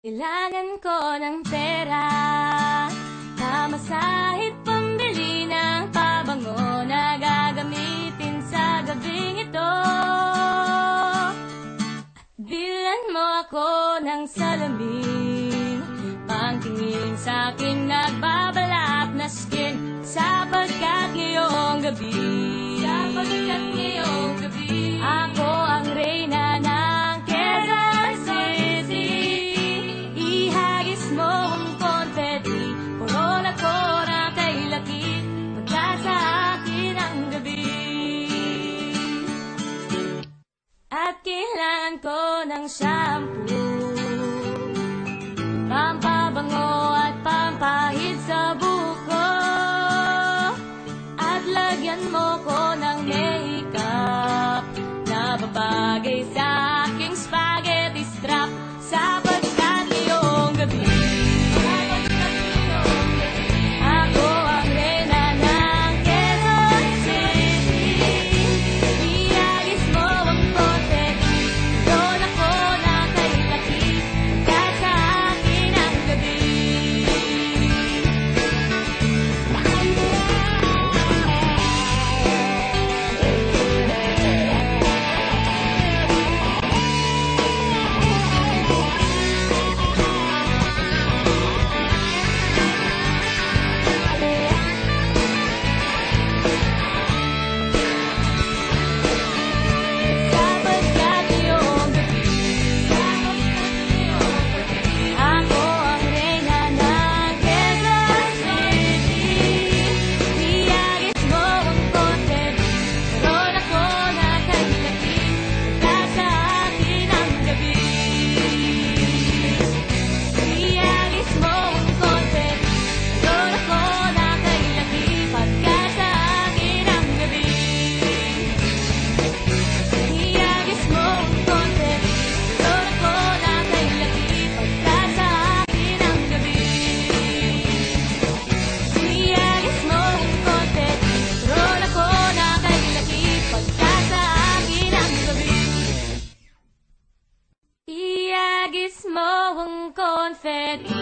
Kailangan ko ng pera, pamasahe at pambili ng pabango na gagamitin sa gabing ito. At bilan mo ako ng salamin, pangtingin sa aking nagbabalak na skin, sapagkat ngayong gabi, ako ang reyna ng Quezon City. Ihagis mo ang confetti, corona ko na kay laki, magka sa akin ang gabi. At kailangan ko ng shampoo, pampabango at pampahid sa buko, at lagyan mo ko ng makeup na babagay sa aking spaghetti strap, sapagkat ngayong gabi, ako ang reyna ng Quezon City. Ihagis mo ang confetti, doon ako na kay laki, magka sa akin ang gabi. Ihagis mo ang confetti,